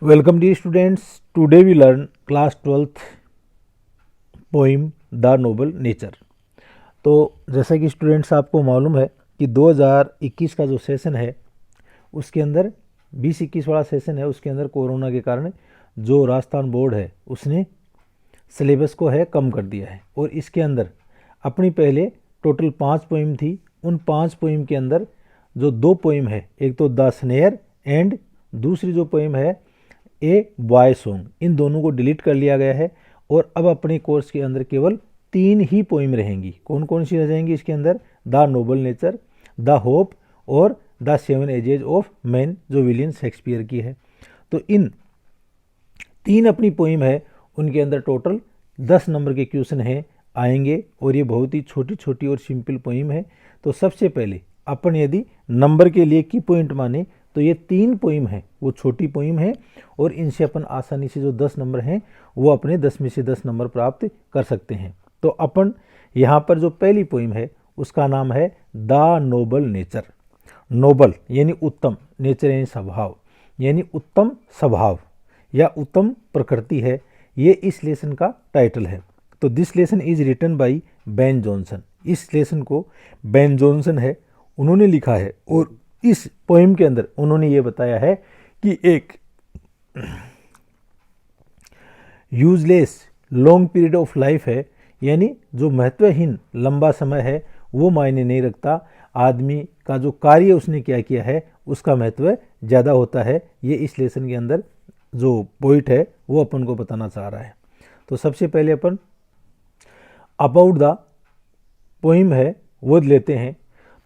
Welcome dear students. Today we learn class 12th poem the Nobel nature. तो जैसा कि students आपको मालूम है कि 2021 का जो सेशन है उसके अंदर 20-21 वाला सेशन है, उसके अंदर कोरोना के कारण जो राजस्थान बोर्ड है उसने सिलेबस को है कम कर दिया है और इसके अंदर अपनी पहले टोटल 5 पोइम थी। उन 5 पोइम के अंदर जो 2 पोइम है, एक तो द स्नेयर एंड दूसरी जो पोइम है ए बॉय सॉन्ग, इन दोनों को डिलीट कर लिया गया है और अब अपने कोर्स के अंदर केवल 3 ही पोइम रहेंगी। कौन कौन सी रह जाएंगी इसके अंदर? The Nobel nature, the hope और द 7 एजेज ऑफ मैन, जो विलियम शेक्सपियर की है। तो इन 3 अपनी पोइम है, उनके अंदर टोटल 10 नंबर के क्वेश्चन हैं आएंगे और ये बहुत ही छोटी छोटी और सिंपल पोइम है। तो सबसे पहले अपन यदि नंबर के लिए की पॉइंट माने तो ये 3 पोइम है वो छोटी पोइम है और इनसे अपन आसानी से जो 10 नंबर हैं वो अपने 10 में से 10 नंबर प्राप्त कर सकते हैं। तो अपन यहाँ पर जो पहली पोइम है उसका नाम है द नोबल नेचर। नोबल यानी उत्तम, नेचर यानी स्वभाव, यानी उत्तम स्वभाव या उत्तम प्रकृति है, ये इस लेसन का टाइटल है। तो this lesson is written by Ben Johnson. इस लेसन को बेन जॉनसन है उन्होंने लिखा है और इस पोइम के अंदर उन्होंने ये बताया है कि एक useless long period of life है, यानी जो महत्वहीन लंबा समय है वो मायने नहीं रखता, आदमी का जो कार्य उसने क्या किया है उसका महत्व ज़्यादा होता है। ये इस लेसन के अंदर जो पोइट है वो अपन को बताना चाह रहा है। तो सबसे पहले अपन अबाउट द पोइम है वो लेते हैं।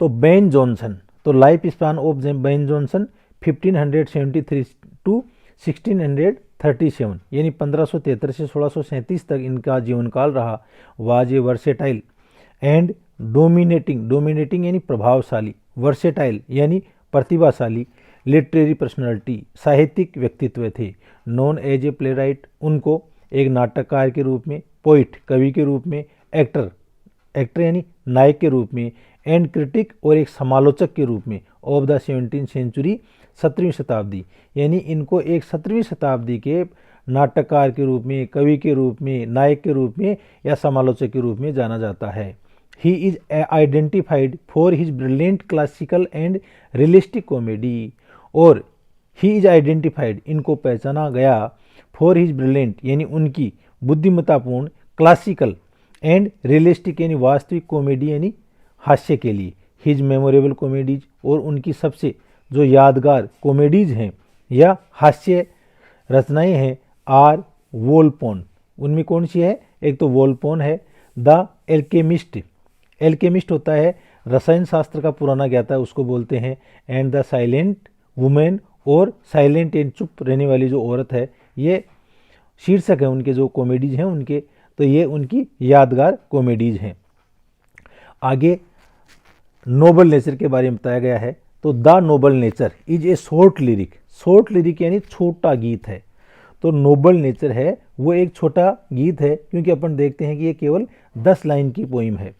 तो बेन जॉनसन, तो life span of Ben Johnson 1573 to 1637, यानी 1573 से 1637 तक इनका जीवन काल रहा। Was a versatile and dominating यानी प्रभावशाली, वर्सेटाइल यानी प्रतिभाशाली लिटरेरी पर्सनालिटी, साहित्यिक व्यक्तित्व थे। Known as a playwright, उनको एक नाटककार के रूप में, पोइट कवि के रूप में, एक्टर यानी नायक के रूप में, एंड क्रिटिक और एक समालोचक के रूप में ऑफ द 17th सेंचुरी, 17वीं शताब्दी, यानी इनको एक 17वीं शताब्दी के नाटककार के रूप में, कवि के रूप में, नायक के रूप में या समालोचक के रूप में जाना जाता है। He is identified for his brilliant classical and realistic comedy, और ही इज आइडेंटिफाइड, इनको पहचाना गया, फॉर हिज ब्रिलियंट यानी उनकी बुद्धिमत्तापूर्ण, क्लासिकल एंड रियलिस्टिक यानी वास्तविक कॉमेडी यानी हास्य के लिए, हिज मेमोरेबल कॉमेडीज, और उनकी सबसे जो यादगार कॉमेडीज हैं या हास्य रचनाएं हैं, आर वोलपोन, उनमें कौन सी है? एक तो वोलपोन है, द एल्केमिस्ट, एल्केमिस्ट होता है रसायन शास्त्र का पुराना ज्ञाता, उसको बोलते हैं, एंड द साइलेंट वुमेन, और साइलेंट एंड चुप रहने वाली जो औरत है, ये शीर्षक है उनके जो कॉमेडीज हैं उनके। तो ये उनकी यादगार कॉमेडीज हैं। आगे नोबल नेचर के बारे में बताया गया है। तो the Nobel nature is a short lyric यानी छोटा गीत है। तो नोबल नेचर है वो एक छोटा गीत है, क्योंकि अपन देखते हैं कि ये केवल 10 लाइन की पोइम है।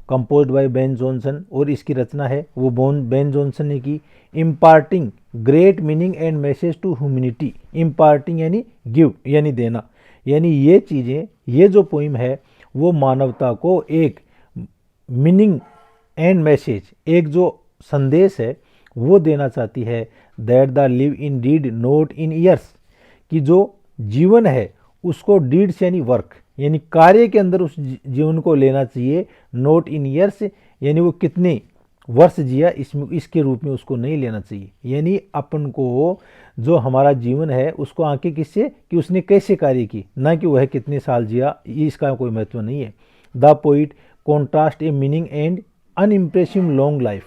कंपोज्ड बाय बेन जॉनसन, और इसकी रचना है वो बेन जॉनसन ने की। Imparting great meaning and message to humanity, imparting यानी गिव यानी देना, यानी ये चीज़ें, ये जो पोइम है वो मानवता को एक मीनिंग एंड मैसेज, एक जो संदेश है वो देना चाहती है। That the live in deed not in years, कि जो जीवन है उसको डीड्स यानी वर्क यानी कार्य के अंदर उस जीवन को लेना चाहिए, नोट इन ईयर्स यानी वो कितने वर्ष जिया इसमें, इसके रूप में उसको नहीं लेना चाहिए। यानी अपन को जो हमारा जीवन है उसको आंके किससे कि उसने कैसे कार्य की, ना कि वह कितने साल जिया, इसका कोई महत्व नहीं है। The poet contrast a meaning and unimpressive long life,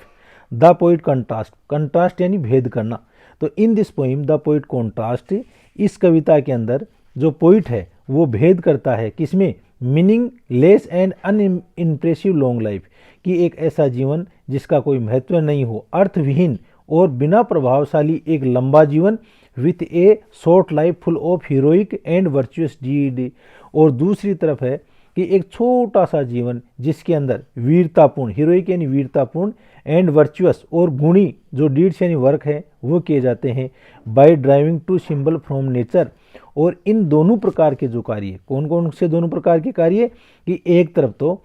the poet contrast यानी भेद करना। तो इन this poem the poet contrast, इस कविता के अंदर जो पोइट है वो भेद करता है किसमें? Meaning less and unimpressive long life, कि एक ऐसा जीवन जिसका कोई महत्व नहीं हो, अर्थविहीन और बिना प्रभावशाली एक लंबा जीवन, with a short life full of heroic and virtuous deed. और दूसरी तरफ है कि एक छोटा सा जीवन जिसके अंदर वीरतापूर्ण, हीरोइक यानी वीरतापूर्ण, एंड वर्चुअस और गुणी जो डीड्स यानी वर्क है वो किए जाते हैं, by driving to symbol from nature. और इन दोनों प्रकार के जो कार्य, कौन कौन से दोनों प्रकार के कार्य, कि एक तरफ तो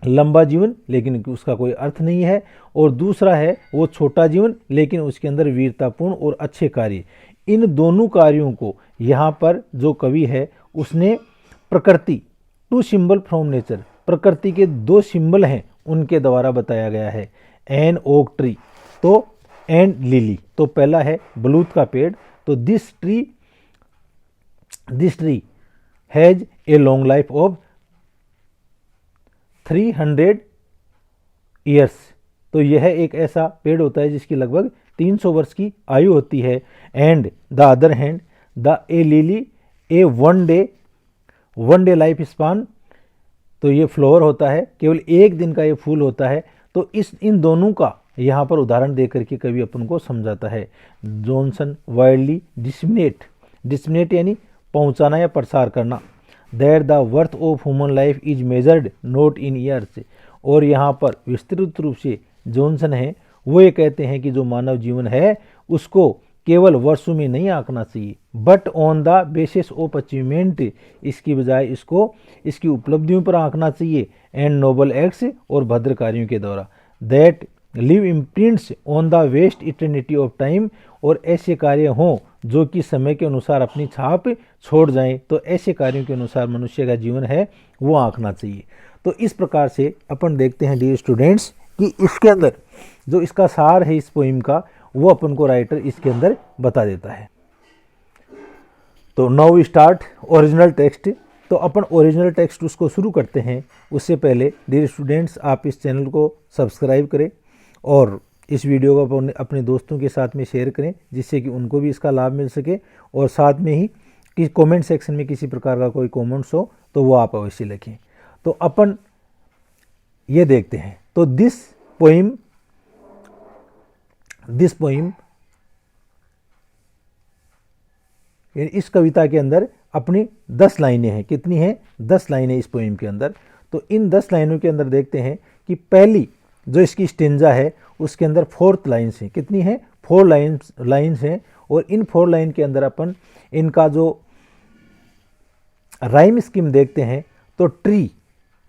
लंबा जीवन लेकिन उसका कोई अर्थ नहीं है, और दूसरा है वो छोटा जीवन लेकिन उसके अंदर वीरतापूर्ण और अच्छे कार्य। इन दोनों कार्यों को यहाँ पर जो कवि है उसने प्रकृति, टू सिंबल फ्रॉम नेचर, प्रकृति के दो सिंबल हैं उनके द्वारा बताया गया है। एन ओक ट्री तो एंड लिली, तो पहला है बलूत का पेड़, तो this tree has a long life of 300 years, तो यह एक ऐसा पेड़ होता है जिसकी लगभग 300 वर्ष की आयु होती है। And the other hand the A lily A one day life span, तो ये फ्लावर होता है, केवल एक दिन का ये फूल होता है। तो इन दोनों का यहाँ पर उदाहरण देकर के कवि अपन को समझाता है। जॉनसन वाइडली डिस्मिनेट यानी पहुँचाना या प्रसार करना, that the worth of human life is measured not in years, और यहाँ पर विस्तृत रूप से जॉनसन है वो ये कहते हैं कि जो मानव जीवन है उसको केवल वर्षों में नहीं आंकना चाहिए, but on the basis of achievement, इसकी बजाय इसको इसकी उपलब्धियों पर आंकना चाहिए, एंड नोबल एक्ट्स और भद्र कार्यों के द्वारा, that live imprints on the vast eternity of time, और ऐसे कार्य हों जो कि समय के अनुसार अपनी छाप छोड़ जाएं, तो ऐसे कार्यों के अनुसार मनुष्य का जीवन है वो आंकना चाहिए। तो इस प्रकार से अपन देखते हैं डियर स्टूडेंट्स कि इसके अंदर जो इसका सार है इस पोइम का वो अपन को राइटर इसके अंदर बता देता है। तो now we start original text. तो अपन ओरिजिनल टेक्स्ट उसको शुरू करते हैं, उससे पहले डियर स्टूडेंट्स आप इस चैनल को सब्सक्राइब करें और इस वीडियो को अपने दोस्तों के साथ में शेयर करें जिससे कि उनको भी इसका लाभ मिल सके, और साथ में ही कि कमेंट सेक्शन में किसी प्रकार का कोई कमेंट्स हो तो वो आप अवश्य लिखें। तो अपन ये देखते हैं। तो दिस पोइम इस कविता के अंदर अपनी 10 लाइनें हैं। कितनी हैं? 10 लाइनें इस पोइम के अंदर। तो इन 10 लाइनों के अंदर देखते हैं कि पहली जो इसकी स्टेंजा है उसके अंदर 4th लाइन्स हैं। कितनी हैं? 4 लाइन्स हैं, और इन 4 लाइन के अंदर अपन इनका जो राइम स्कीम देखते हैं। तो ट्री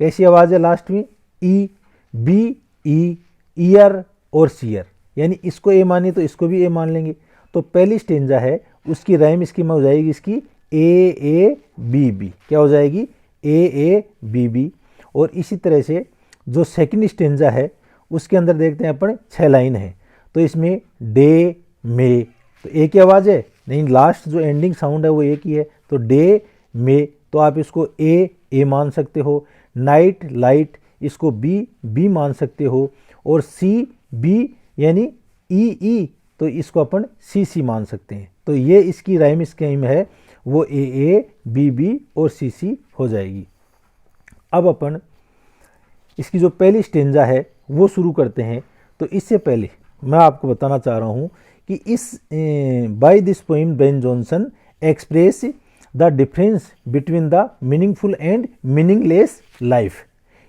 कैसी आवाज़ है लास्ट में? ई, बी, ई, ईयर और सीयर, यानी इसको ए माने तो इसको भी ए मान लेंगे। तो पहली स्टेंजा है उसकी राइम स्कीम हो जाएगी इसकी ए बी बी। क्या हो जाएगी? A B B. और इसी तरह से जो सेकंड स्टेंजा है उसके अंदर देखते हैं अपन 6 लाइन है। तो इसमें डे मे, तो ए की आवाज़ है नहीं, लास्ट जो एंडिंग साउंड है वो ए की है, तो डे मे, तो आप इसको ए मान सकते हो। नाइट लाइट, इसको बी मान सकते हो। और सी बी यानी ई, तो इसको अपन सी मान सकते हैं। तो ये इसकी राइम स्कीम है, वो ए बी और सी हो जाएगी। अब अपन इसकी जो पहली स्टेंजा है वो शुरू करते हैं। तो इससे पहले मैं आपको बताना चाह रहा हूँ कि इस by this poem Ben Johnson express the difference between the meaningful and meaningless life,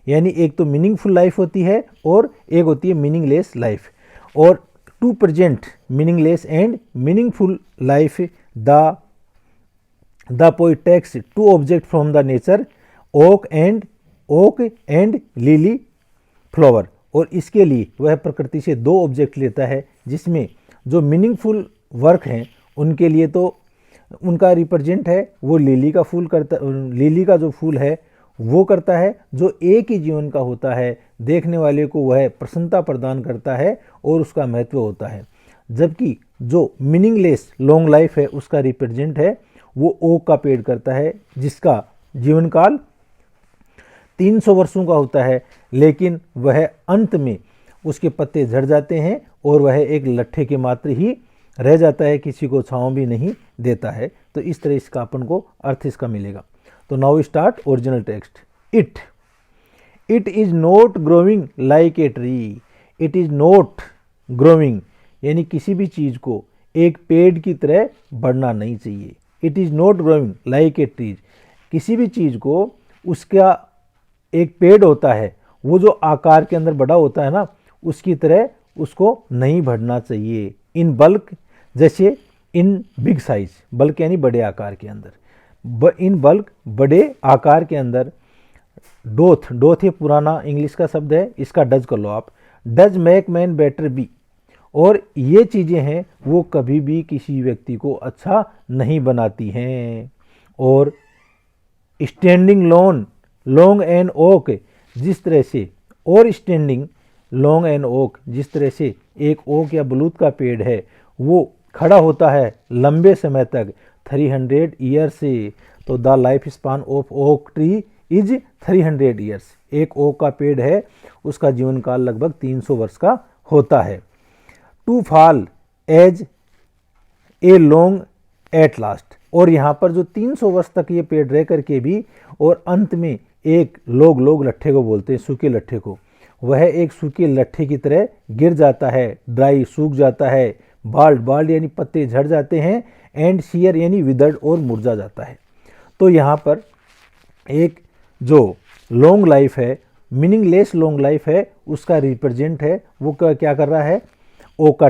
यानी एक तो मीनिंगफुल लाइफ होती है और एक होती है मीनिंगलेस लाइफ। और to present meaningless and meaningful life the poet takes 2 object from the nature, oak and lily flower, और इसके लिए वह प्रकृति से 2 ऑब्जेक्ट लेता है जिसमें जो मीनिंगफुल वर्क हैं उनके लिए तो उनका रिप्रेजेंट है वो लिली का फूल करता, लिली का जो फूल है वो करता है, जो एक ही जीवन का होता है, देखने वाले को वह प्रसन्नता प्रदान करता है और उसका महत्व होता है। जबकि जो मीनिंगलेस लॉन्ग लाइफ है उसका रिप्रेजेंट है वो ओक का पेड़ करता है जिसका जीवन काल 300 वर्षों का होता है, लेकिन वह अंत में उसके पत्ते झड़ जाते हैं और वह एक लट्ठे के मात्र ही रह जाता है, किसी को छांव भी नहीं देता है। तो इस तरह इसका अपन को अर्थ इसका मिलेगा। तो now start original text. It is not growing like a tree, it is not growing यानी किसी भी चीज को एक पेड़ की तरह बढ़ना नहीं चाहिए। It is not growing like a tree, किसी भी चीज को उसका एक पेड़ होता है वो जो आकार के अंदर बड़ा होता है ना, उसकी तरह उसको नहीं बढ़ना चाहिए इन बल्क, जैसे इन बिग साइज, बल्क यानी बड़े आकार के अंदर, इन बल्क बड़े आकार के अंदर। डोथ, डोथ ये पुराना इंग्लिश का शब्द है, इसका डज कर लो आप, does make man better be, और ये चीज़ें हैं वो कभी भी किसी व्यक्ति को अच्छा नहीं बनाती हैं। और स्टैंडिंग लॉन्ग एन ओक, जिस तरह से, और स्टैंडिंग लॉन्ग एन ओक, जिस तरह से एक ओक या बलूत का पेड़ है वो खड़ा होता है लंबे समय तक 300 ईयर से, तो the life span of oak tree is 300 years. एक ओक का पेड़ है उसका जीवन काल लगभग 300 वर्ष का होता है। To fall as a long at last, और यहाँ पर जो 300 वर्ष तक ये पेड़ रह करके भी और अंत में एक लोग लट्ठे को बोलते हैं, सूखे लट्ठे को, वह एक सूखे लट्ठे की तरह गिर जाता है, ड्राई सूख जाता है, बाल्ड यानी पत्ते झड़ जाते हैं, एंड शियर यानी विदर्ड और मुरझा जाता है। तो यहाँ पर एक जो लॉन्ग लाइफ है, मीनिंगलेस लॉन्ग लाइफ है, उसका रिप्रेजेंट है वो क्या कर रहा है, ओक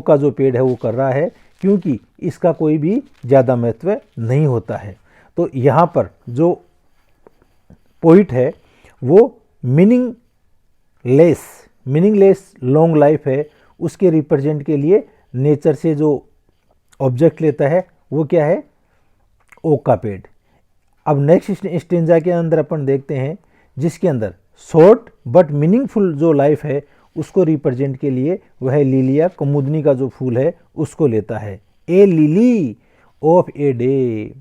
का जो पेड़ है वो कर रहा है, क्योंकि इसका कोई भी ज़्यादा महत्व नहीं होता है। तो यहाँ पर जो पोइट है वो मीनिंगलेस लॉन्ग लाइफ है, उसके रिप्रेजेंट के लिए नेचर से जो ऑब्जेक्ट लेता है वो क्या है, ओक का पेड़। अब नेक्स्ट स्टेंजा के अंदर अपन देखते हैं, जिसके अंदर शॉर्ट बट मीनिंगफुल जो लाइफ है उसको रिप्रेजेंट के लिए वह लिलिया कुमुदनी का जो फूल है उसको लेता है। A lily of a day,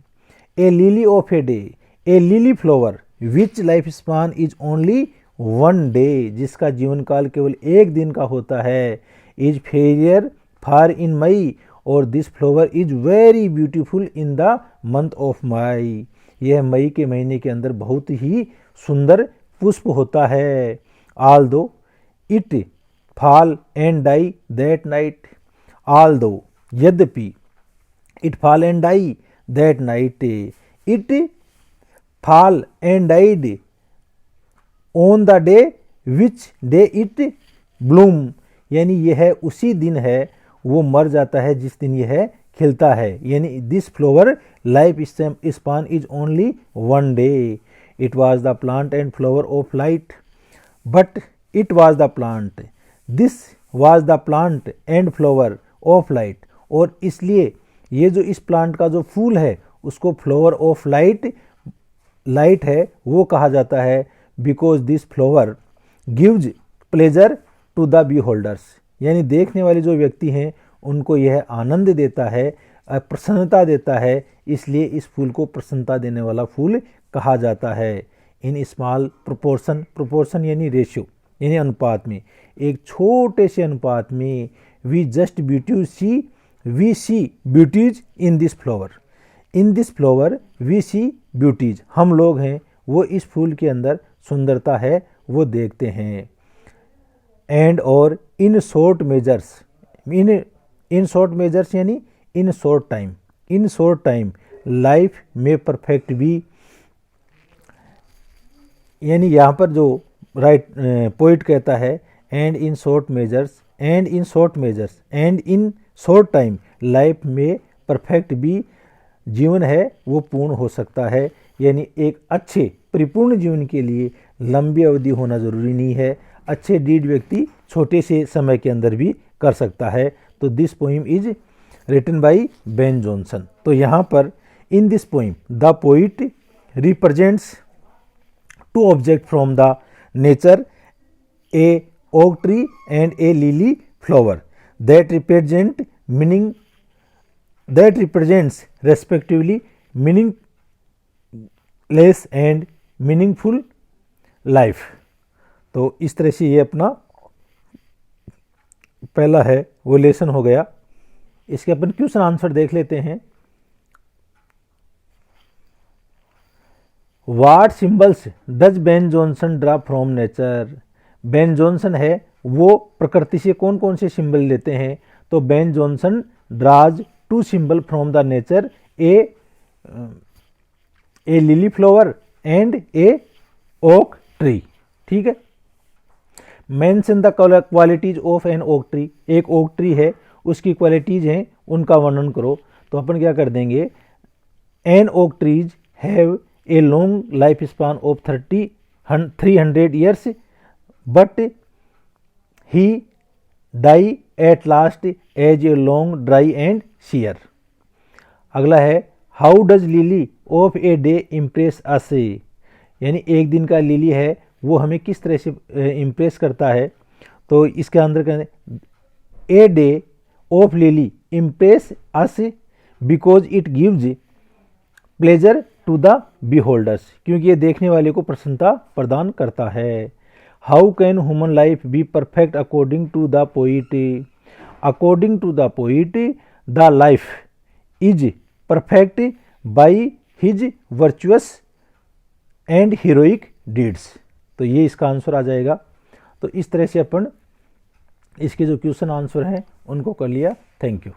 a lily of a day, a lily flower which life span is only 1 day, जिसका जीवन काल केवल एक दिन का होता है, इज फेरियर फार इन मई, और this flower is very beautiful in the month of May, यह मई के महीने के अंदर बहुत ही सुंदर पुष्प होता है। Although it fall and die that night, although यद्यपि, it fall and die that night, it fall and died on the day which day it bloom, यानी यह उसी दिन है वो मर जाता है जिस दिन यह खिलता है, यानी this flower life span is only 1 day, it was the plant and flower of light, but it was the plant, this was the plant and flower of light, और इसलिए ये जो इस प्लांट का जो फूल है उसको फ्लावर ऑफ लाइट है वो कहा जाता है, because this flower gives pleasure to the beholders, यानी देखने वाले जो व्यक्ति हैं उनको यह आनंद देता है, प्रसन्नता देता है, इसलिए इस फूल को प्रसन्नता देने वाला फूल कहा जाता है। इन स्मॉल प्रोपोर्शन यानी रेशियो यानी अनुपात में, एक छोटे से अनुपात में, we see beauties in this flower we see beauties, हम लोग हैं वो इस फूल के अंदर सुंदरता है वो देखते हैं। एंड और इन शॉर्ट मेजर्स यानी इन शॉर्ट टाइम लाइफ में परफेक्ट भी, यानी यहाँ पर जो पोइट कहता है and in short time life में परफेक्ट भी, जीवन है वो पूर्ण हो सकता है, यानी एक अच्छे परिपूर्ण जीवन के लिए लंबी अवधि होना जरूरी नहीं है, अच्छे डीड व्यक्ति छोटे से समय के अंदर भी कर सकता है। तो this poem is written by Ben Johnson. तो यहाँ पर in this poem the poet represents 2 object from the nature, a oak tree and a lily flower that represents respectively meaningless and meaningful life। तो इस तरह से ये अपना पहला है वो लेसन हो गया। इसके अपन क्वेश्चन आंसर देख लेते हैं। What symbols does Ben Jonson draw from nature, Ben Johnson है वो प्रकृति से कौन कौन से सिंबल लेते हैं, तो Ben Johnson draws 2 symbol from the nature, a lily flower and a oak tree. ठीक है, mention the qualities of an oak tree. एक ओक ट्री है, उसकी क्वालिटीज हैं, उनका वर्णन करो। तो अपन क्या कर देंगे, an oak trees have a long life span of 300 years but he die at last as a long dry and sere. अगला है, how does lily of a day impress us, यानी एक दिन का लिली है वो हमें किस तरह से इम्प्रेस करता है। तो इसके अंदर कहते, a day of lily impress us because it gives pleasure to the beholders, क्योंकि ये देखने वाले को प्रसन्नता प्रदान करता है। How can human life be perfect according to the poet, according to the poet the life is perfect by his virtuous and heroic deeds. तो ये इसका आंसर आ जाएगा। तो इस तरह से अपन इसके जो क्वेश्चन आंसर हैं उनको कर लिया। Thank you.